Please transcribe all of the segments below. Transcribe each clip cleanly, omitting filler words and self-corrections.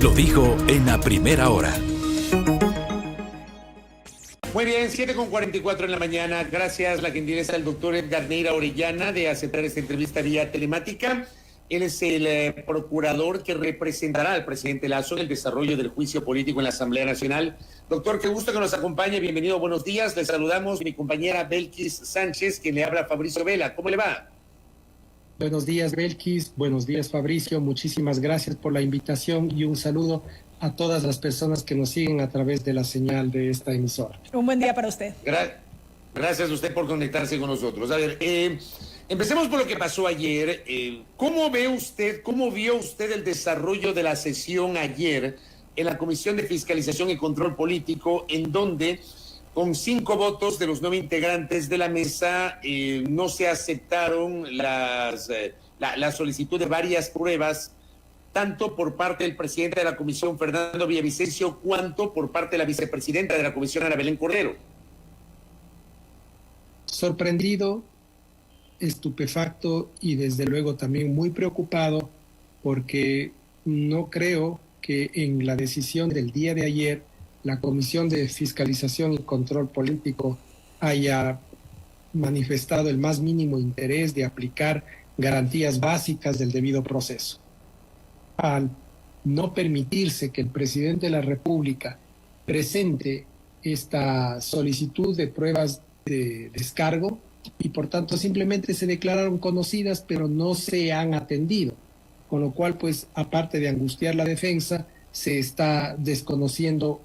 Lo dijo en la primera hora. Muy bien, 7:44 en la mañana. Gracias la gentileza del doctor Edgar Neira Orellana de aceptar esta entrevista vía telemática. Él es el procurador que representará al presidente Lasso en el desarrollo del juicio político en la Asamblea Nacional. Doctor, qué gusto que nos acompañe. Bienvenido, buenos días. Le saludamos mi compañera Belkis Sánchez, quien le habla a Fabricio Vela. ¿Cómo le va? Buenos días, Belkis. Buenos días, Fabricio. Muchísimas gracias por la invitación y un saludo a todas las personas que nos siguen a través de la señal de esta emisora. Un buen día para usted. Gracias a usted por conectarse con nosotros. A ver, empecemos por lo que pasó ayer. ¿Cómo vio usted el desarrollo de la sesión ayer en la Comisión de Fiscalización y Control Político, en donde con 5 votos de los 9 integrantes de la mesa no se aceptaron la solicitud de varias pruebas, tanto por parte del presidente de la comisión, Fernando Villavicencio, cuanto por parte de la vicepresidenta de la comisión, Ana Belén Cordero? Sorprendido, estupefacto y desde luego también muy preocupado, porque no creo que en la decisión del día de ayer la Comisión de Fiscalización y Control Político haya manifestado el más mínimo interés de aplicar garantías básicas del debido proceso. Al no permitirse que el presidente de la República presente esta solicitud de pruebas de descargo y por tanto simplemente se declararon conocidas pero no se han atendido, con lo cual pues aparte de angustiar la defensa se está desconociendo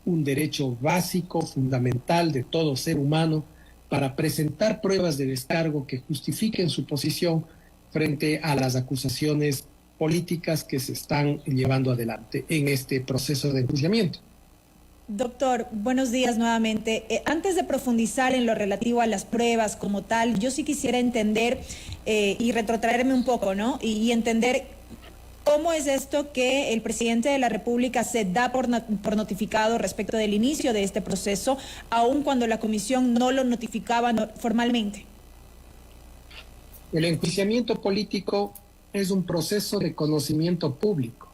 un derecho básico, fundamental de todo ser humano para presentar pruebas de descargo que justifiquen su posición frente a las acusaciones políticas que se están llevando adelante en este proceso de enjuiciamiento. Doctor, buenos días nuevamente. Antes de profundizar en lo relativo a las pruebas como tal, yo sí quisiera entender y retrotraerme un poco, ¿no? Y entender cómo es esto que el presidente de la República se da por notificado respecto del inicio de este proceso, aun cuando la comisión no lo notificaba formalmente. El enjuiciamiento político es un proceso de conocimiento público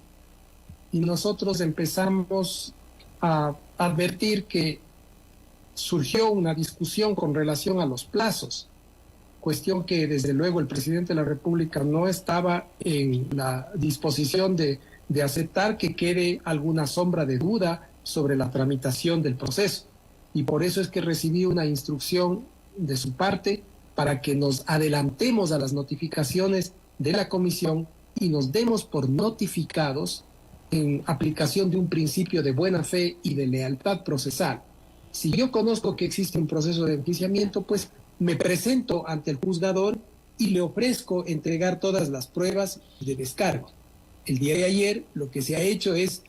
y nosotros empezamos a advertir que surgió una discusión con relación a los plazos, cuestión que desde luego el presidente de la República no estaba en la disposición de aceptar que quede alguna sombra de duda sobre la tramitación del proceso, y por eso es que recibí una instrucción de su parte para que nos adelantemos a las notificaciones de la comisión y nos demos por notificados en aplicación de un principio de buena fe y de lealtad procesal. Si yo conozco que existe un proceso de enjuiciamiento, pues me presento ante el juzgador y le ofrezco entregar todas las pruebas de descargo. El día de ayer lo que se ha hecho es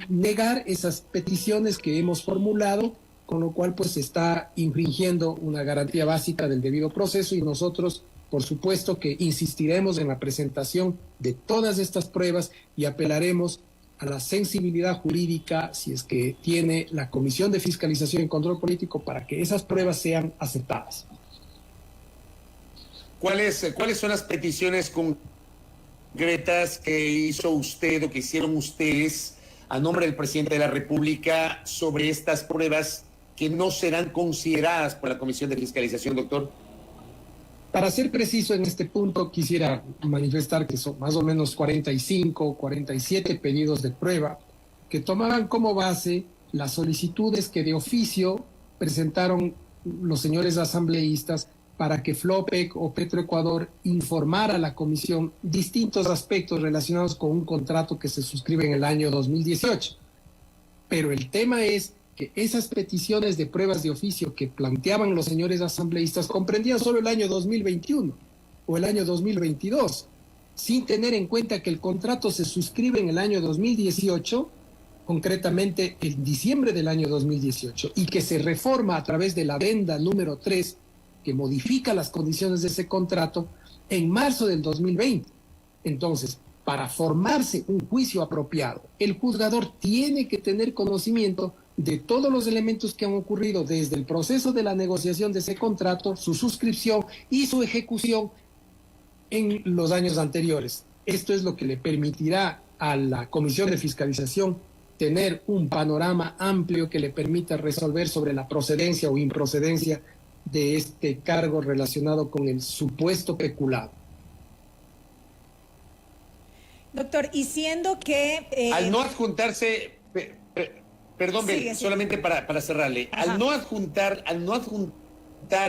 negar esas peticiones que hemos formulado, con lo cual pues se está infringiendo una garantía básica del debido proceso y nosotros por supuesto que insistiremos en la presentación de todas estas pruebas y apelaremos a la sensibilidad jurídica, si es que tiene la Comisión de Fiscalización y Control Político, para que esas pruebas sean aceptadas. ¿Cuáles son las peticiones concretas que hizo usted o que hicieron ustedes a nombre del presidente de la República sobre estas pruebas que no serán consideradas por la Comisión de Fiscalización, doctor? Para ser preciso en este punto, quisiera manifestar que son más o menos 45, 47 pedidos de prueba que tomaban como base las solicitudes que de oficio presentaron los señores asambleístas para que Flopec o Petroecuador informara a la comisión distintos aspectos relacionados con un contrato que se suscribe en el año 2018. Pero el tema es que esas peticiones de pruebas de oficio que planteaban los señores asambleístas comprendían solo el año 2021 o el año 2022, sin tener en cuenta que el contrato se suscribe en el año 2018, concretamente en diciembre del año 2018, y que se reforma a través de la adenda número 3, que modifica las condiciones de ese contrato en marzo del 2020. Entonces, para formarse un juicio apropiado, el juzgador tiene que tener conocimiento de todos los elementos que han ocurrido desde el proceso de la negociación de ese contrato, su suscripción y su ejecución en los años anteriores. Esto es lo que le permitirá a la Comisión de Fiscalización tener un panorama amplio que le permita resolver sobre la procedencia o improcedencia de este cargo relacionado con el supuesto peculado. Doctor, y siendo que... Al no adjuntarse, perdón, sigue. solamente para cerrarle, al no adjuntar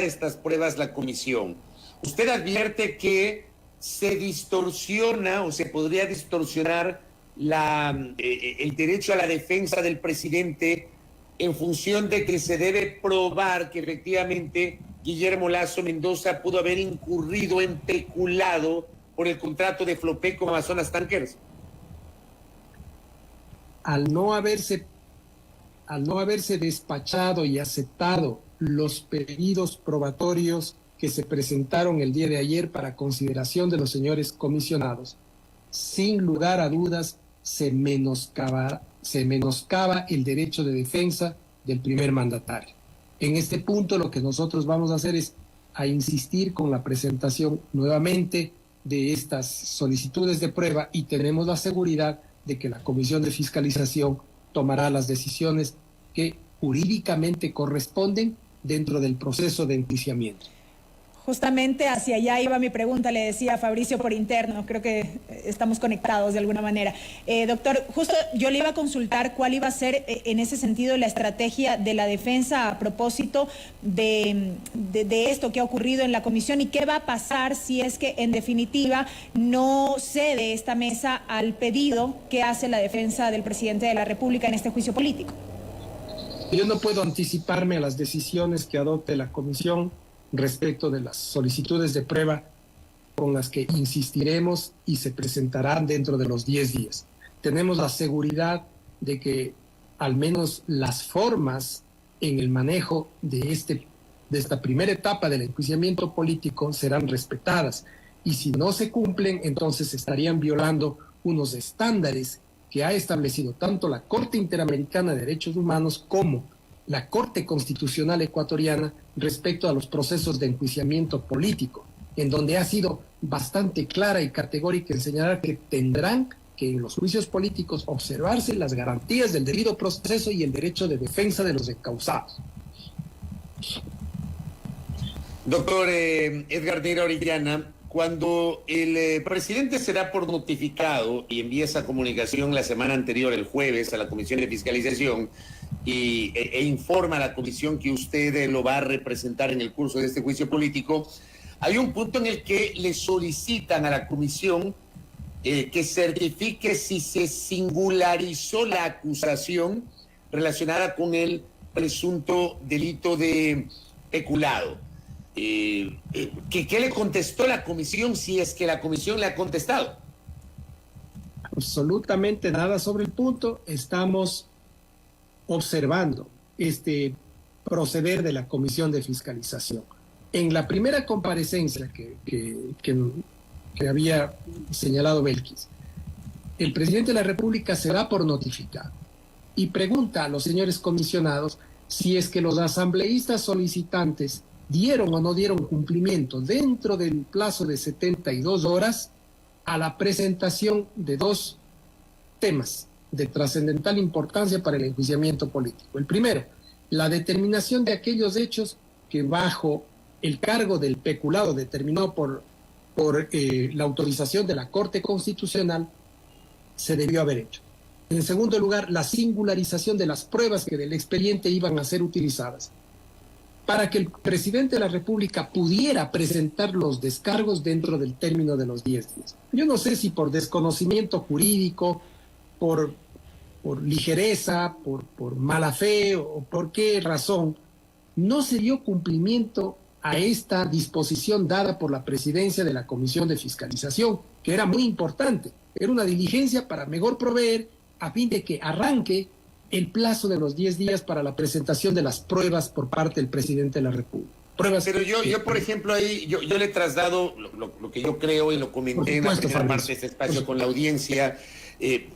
estas pruebas la comisión, ¿usted advierte que se distorsiona o se podría distorsionar el derecho a la defensa del presidente en función de que se debe probar que efectivamente Guillermo Lasso Mendoza pudo haber incurrido en peculado por el contrato de Flopec con Amazonas Tankers? Al no haberse despachado y aceptado los pedidos probatorios que se presentaron el día de ayer para consideración de los señores comisionados, sin lugar a dudas se menoscaba el derecho de defensa del primer mandatario. En este punto lo que nosotros vamos a hacer es a insistir con la presentación nuevamente de estas solicitudes de prueba y tenemos la seguridad de que la Comisión de Fiscalización tomará las decisiones que jurídicamente corresponden dentro del proceso de enjuiciamiento. Justamente hacia allá iba mi pregunta, le decía a Fabricio por interno, creo que estamos conectados de alguna manera. Doctor, justo yo le iba a consultar cuál iba a ser en ese sentido la estrategia de la defensa a propósito de esto que ha ocurrido en la comisión y qué va a pasar si es que en definitiva no cede esta mesa al pedido que hace la defensa del presidente de la República en este juicio político. Yo no puedo anticiparme a las decisiones que adopte la comisión respecto de las solicitudes de prueba con las que insistiremos y se presentarán dentro de los 10 días. Tenemos la seguridad de que al menos las formas en el manejo de esta primera etapa del enjuiciamiento político serán respetadas y si no se cumplen, entonces estarían violando unos estándares que ha establecido tanto la Corte Interamericana de Derechos Humanos como la Corte Constitucional Ecuatoriana respecto a los procesos de enjuiciamiento político, en donde ha sido bastante clara y categórica en señalar que tendrán que en los juicios políticos observarse las garantías del debido proceso y el derecho de defensa de los encausados. Doctor Edgar Neira Orellana, cuando el presidente se da por notificado y envía esa comunicación la semana anterior, el jueves, a la Comisión de Fiscalización e informa a la comisión que usted lo va a representar en el curso de este juicio político, hay un punto en el que le solicitan a la comisión que certifique si se singularizó la acusación relacionada con el presunto delito de peculado. ¿Qué le contestó la comisión, si es que la comisión le ha contestado? Absolutamente nada sobre el punto. Estamos observando este proceder de la Comisión de Fiscalización. En la primera comparecencia que había señalado Belkis, el presidente de la República se da por notificado y pregunta a los señores comisionados si es que los asambleístas solicitantes dieron o no dieron cumplimiento dentro del plazo de 72 horas a la presentación de dos temas de trascendental importancia para el enjuiciamiento político. El primero, la determinación de aquellos hechos que bajo el cargo del peculado determinado por la autorización de la Corte Constitucional se debió haber hecho. En segundo lugar, la singularización de las pruebas que del expediente iban a ser utilizadas para que el presidente de la República pudiera presentar los descargos dentro del término de los 10 días. Yo no sé si por desconocimiento jurídico, por ligereza, por mala fe o por qué razón, no se dio cumplimiento a esta disposición dada por la presidencia de la Comisión de Fiscalización, que era muy importante. Era una diligencia para mejor proveer a fin de que arranque el plazo de los 10 días para la presentación de las pruebas por parte del presidente de la República. Pruebas. Pero yo por ejemplo, ahí yo le he trasladado lo que yo creo y lo comenté en la primera parte de este espacio con la audiencia.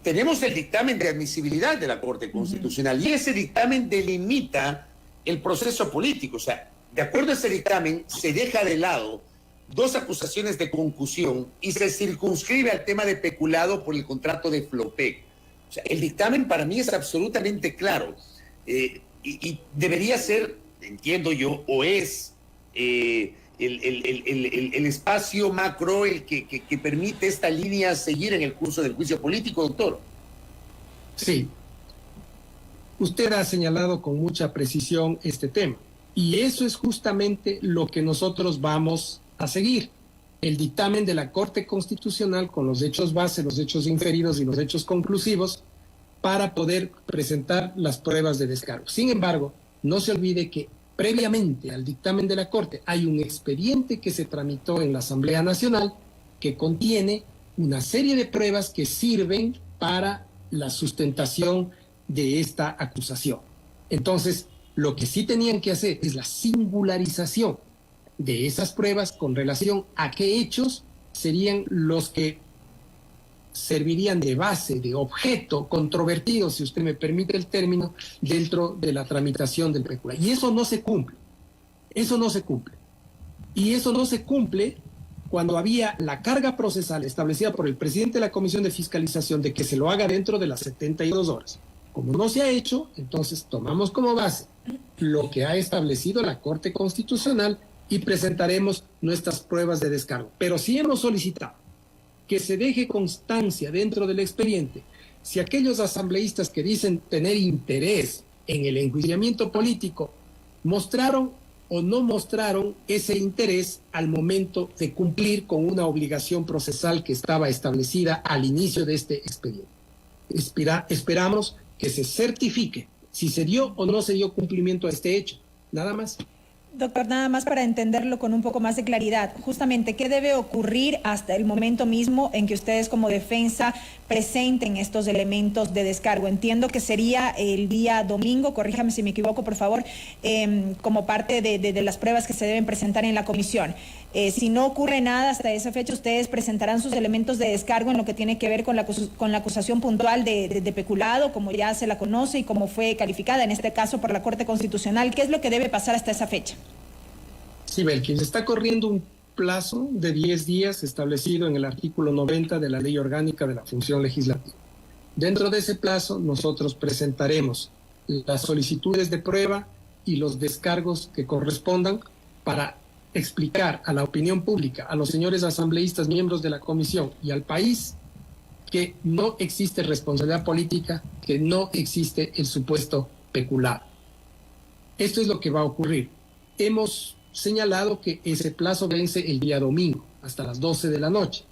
Tenemos el dictamen de admisibilidad de la Corte Constitucional y ese dictamen delimita el proceso político. O sea, de acuerdo a ese dictamen, se deja de lado dos acusaciones de concusión y se circunscribe al tema de peculado por el contrato de Flopec. O sea, el dictamen para mí es absolutamente claro y debería ser, entiendo yo, o es el espacio macro el que permite esta línea seguir en el curso del juicio político, doctor. Sí. Usted ha señalado con mucha precisión este tema y eso es justamente lo que nosotros vamos a seguir. El dictamen de la Corte Constitucional con los hechos base, los hechos inferidos y los hechos conclusivos para poder presentar las pruebas de descargo. Sin embargo, no se olvide que previamente al dictamen de la Corte hay un expediente que se tramitó en la Asamblea Nacional que contiene una serie de pruebas que sirven para la sustentación de esta acusación. Entonces, lo que sí tenían que hacer es la singularización de esas pruebas con relación a qué hechos serían los que servirían de base, de objeto controvertido, si usted me permite el término, dentro de la tramitación del peculado. Y eso no se cumple. Eso no se cumple. Y eso no se cumple cuando había la carga procesal establecida por el presidente de la Comisión de Fiscalización de que se lo haga dentro de las 72 horas. Como no se ha hecho, entonces tomamos como base lo que ha establecido la Corte Constitucional y presentaremos nuestras pruebas de descargo. Pero sí hemos solicitado que se deje constancia dentro del expediente si aquellos asambleístas que dicen tener interés en el enjuiciamiento político mostraron o no mostraron ese interés al momento de cumplir con una obligación procesal que estaba establecida al inicio de este expediente. Esperamos que se certifique si se dio o no se dio cumplimiento a este hecho. Nada más. Doctor, nada más para entenderlo con un poco más de claridad, justamente, ¿qué debe ocurrir hasta el momento mismo en que ustedes como defensa presenten estos elementos de descargo? Entiendo que sería el día domingo, corríjame si me equivoco, por favor, como parte de las pruebas que se deben presentar en la comisión. Si no ocurre nada hasta esa fecha, ustedes presentarán sus elementos de descargo en lo que tiene que ver con la acusación puntual de peculado, como ya se la conoce y como fue calificada, en este caso, por la Corte Constitucional. ¿Qué es lo que debe pasar hasta esa fecha? Sí, Belkis, está corriendo un plazo de 10 días establecido en el artículo 90 de la Ley Orgánica de la Función Legislativa. Dentro de ese plazo, nosotros presentaremos las solicitudes de prueba y los descargos que correspondan para explicar a la opinión pública, a los señores asambleístas, miembros de la comisión y al país que no existe responsabilidad política, que no existe el supuesto peculado. Esto es lo que va a ocurrir. Hemos señalado que ese plazo vence el día domingo, hasta las 12 de la noche.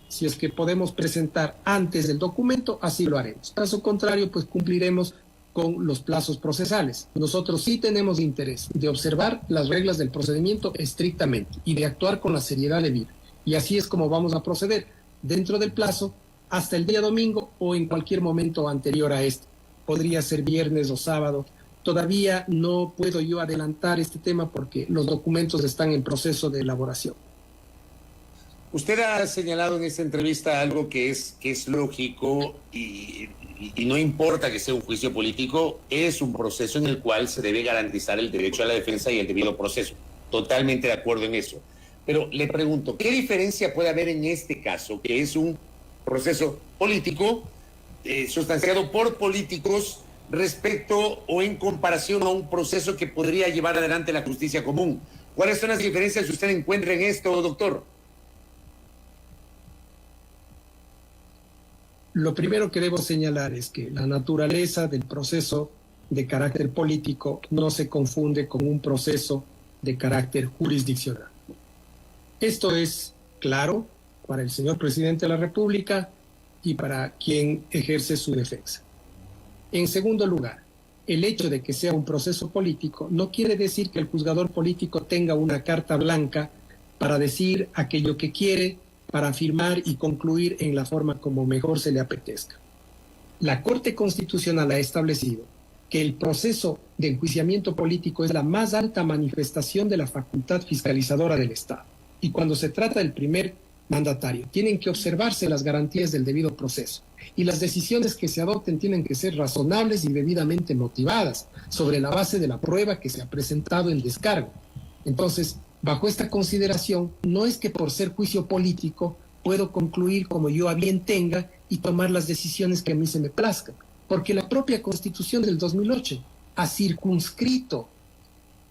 Si es que podemos presentar antes del documento, así lo haremos. Caso contrario, pues cumpliremos con los plazos procesales. Nosotros sí tenemos interés de observar las reglas del procedimiento estrictamente y de actuar con la seriedad debida. Y así es como vamos a proceder, dentro del plazo, hasta el día domingo o en cualquier momento anterior a este. Podría ser viernes o sábado. Todavía no puedo yo adelantar este tema porque los documentos están en proceso de elaboración. Usted ha señalado en esta entrevista algo que es lógico y no importa que sea un juicio político, es un proceso en el cual se debe garantizar el derecho a la defensa y el debido proceso. Totalmente de acuerdo en eso. Pero le pregunto, ¿qué diferencia puede haber en este caso, que es un proceso político sustanciado por políticos, respecto o en comparación a un proceso que podría llevar adelante la justicia común? ¿Cuáles son las diferencias que usted encuentra en esto, doctor? Lo primero que debo señalar es que la naturaleza del proceso de carácter político no se confunde con un proceso de carácter jurisdiccional. Esto es claro para el señor presidente de la República y para quien ejerce su defensa. En segundo lugar, el hecho de que sea un proceso político no quiere decir que el juzgador político tenga una carta blanca para decir aquello que quiere, para afirmar y concluir en la forma como mejor se le apetezca. La Corte Constitucional ha establecido que el proceso de enjuiciamiento político es la más alta manifestación de la facultad fiscalizadora del Estado. Y cuando se trata del primer mandatario, tienen que observarse las garantías del debido proceso. Y las decisiones que se adopten tienen que ser razonables y debidamente motivadas sobre la base de la prueba que se ha presentado en descargo. Entonces, Bajo esta consideración, no es que por ser juicio político puedo concluir como yo a bien tenga y tomar las decisiones que a mí se me plazcan, porque la propia Constitución del 2008 ha circunscrito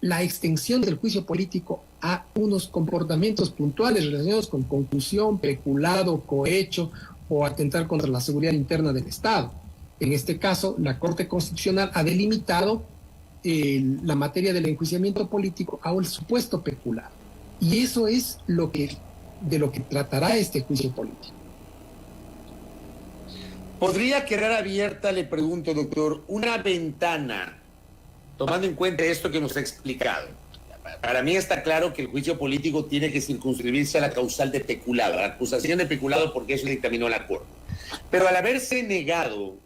la extensión del juicio político a unos comportamientos puntuales relacionados con concusión, peculado, cohecho o atentar contra la seguridad interna del Estado. En este caso, la Corte Constitucional ha delimitado la materia del enjuiciamiento político a un supuesto peculado. Y eso es de lo que tratará este juicio político. ¿Podría quedar abierta, le pregunto, doctor, una ventana, tomando en cuenta esto que nos ha explicado? Para mí está claro que el juicio político tiene que circunscribirse a la causal de peculado, a la acusación de peculado, porque eso dictaminó la Corte. Pero al haberse negado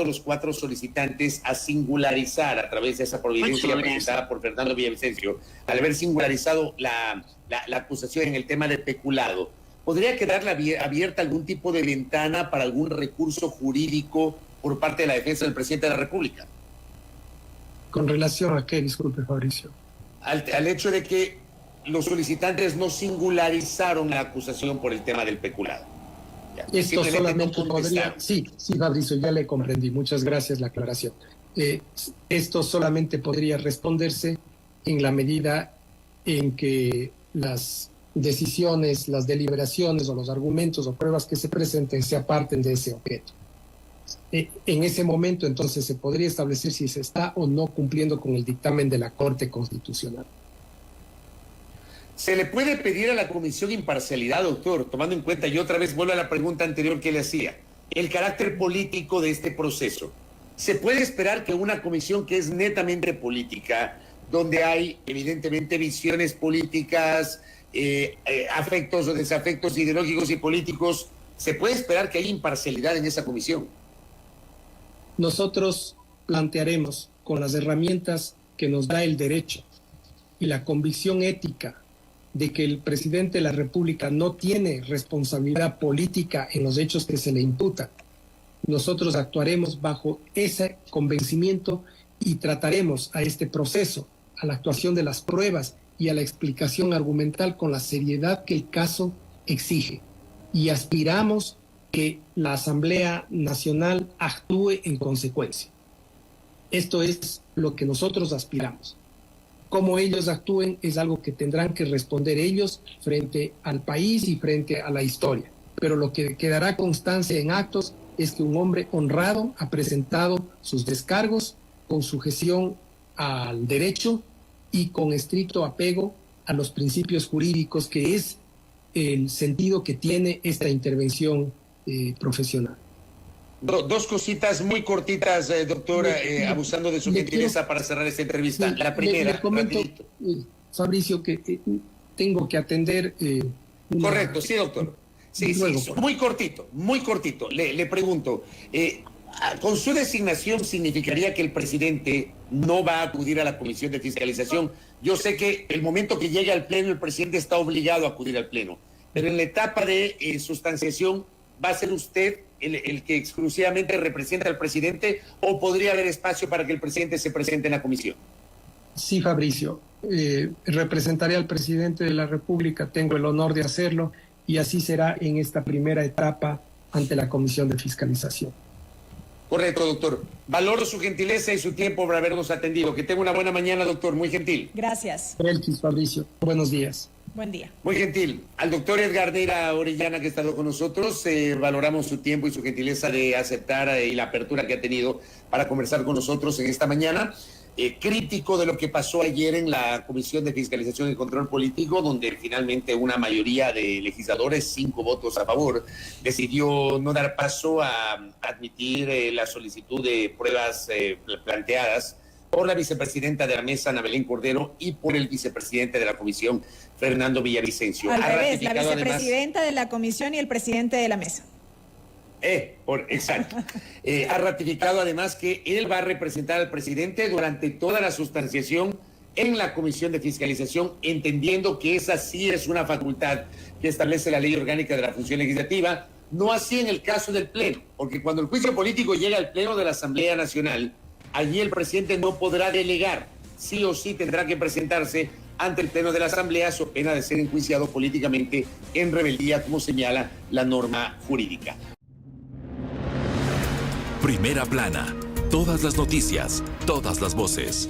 los 4 solicitantes a singularizar a través de esa providencia presentada por Fernando Villavicencio, al haber singularizado la acusación en el tema de peculado, ¿podría quedar abierta algún tipo de ventana para algún recurso jurídico por parte de la defensa del presidente de la República? ¿Con relación a qué? Disculpe, Fabricio. Al hecho de que los solicitantes no singularizaron la acusación por el tema del peculado. Esto solamente podría... Sí, Fabricio, ya le comprendí. Muchas gracias la aclaración. Esto solamente podría responderse en la medida en que las decisiones, las deliberaciones o los argumentos o pruebas que se presenten se aparten de ese objeto. En ese momento, entonces, se podría establecer si se está o no cumpliendo con el dictamen de la Corte Constitucional. ¿Se le puede pedir a la comisión imparcialidad, doctor, tomando en cuenta, y otra vez vuelvo a la pregunta anterior que le hacía, el carácter político de este proceso? ¿Se puede esperar que una comisión que es netamente política, donde hay evidentemente visiones políticas, afectos o desafectos ideológicos y políticos, se puede esperar que haya imparcialidad en esa comisión? Nosotros plantearemos con las herramientas que nos da el derecho y la convicción ética de que el presidente de la República no tiene responsabilidad política en los hechos que se le imputan. Nosotros actuaremos bajo ese convencimiento y trataremos a este proceso, a la actuación de las pruebas y a la explicación argumental con la seriedad que el caso exige. Y aspiramos que la Asamblea Nacional actúe en consecuencia. Esto es lo que nosotros aspiramos. Cómo ellos actúen es algo que tendrán que responder ellos frente al país y frente a la historia. Pero lo que quedará constancia en actos es que un hombre honrado ha presentado sus descargos con sujeción al derecho y con estricto apego a los principios jurídicos, que es el sentido que tiene esta intervención profesional. Dos cositas muy cortitas, doctor, abusando de su gentileza para cerrar esta entrevista. La primera, le comento, Fabricio, que tengo que atender... Correcto, sí, doctor. Sí, muy cortito. Le pregunto, ¿con su designación significaría que el presidente no va a acudir a la Comisión de Fiscalización? Yo sé que el momento que llegue al Pleno, el presidente está obligado a acudir al Pleno, pero en la etapa de sustanciación, ¿va a ser usted el que exclusivamente representa al presidente o podría haber espacio para que el presidente se presente en la comisión? Sí, Fabricio, representaré al presidente de la República, tengo el honor de hacerlo y así será en esta primera etapa ante la Comisión de Fiscalización. Correcto, doctor. Valoro su gentileza y su tiempo por habernos atendido. Que tenga una buena mañana, doctor. Muy gentil. Gracias. Gracias, Fabricio. Buenos días. Buen día. Muy gentil. Al doctor Edgar Neira Orellana, que ha estado con nosotros, valoramos su tiempo y su gentileza de aceptar y la apertura que ha tenido para conversar con nosotros en esta mañana. Crítico de lo que pasó ayer en la Comisión de Fiscalización y Control Político, donde finalmente una mayoría de legisladores, 5 votos a favor, decidió no dar paso a admitir la solicitud de pruebas planteadas por la vicepresidenta de la mesa, Ana Belén Cordero, y por el vicepresidente de la comisión, Fernando Villavicencio. Al revés, la vicepresidenta de la comisión y el presidente de la mesa. Exacto. Ha ratificado además que él va a representar al presidente durante toda la sustanciación en la Comisión de Fiscalización, entendiendo que esa sí es una facultad que establece la Ley Orgánica de la Función Legislativa, no así en el caso del Pleno, porque cuando el juicio político llega al Pleno de la Asamblea Nacional, allí el presidente no podrá delegar, sí o sí tendrá que presentarse ante el Pleno de la Asamblea, so pena de ser enjuiciado políticamente en rebeldía, como señala la norma jurídica. Primera plana. Todas las noticias, todas las voces.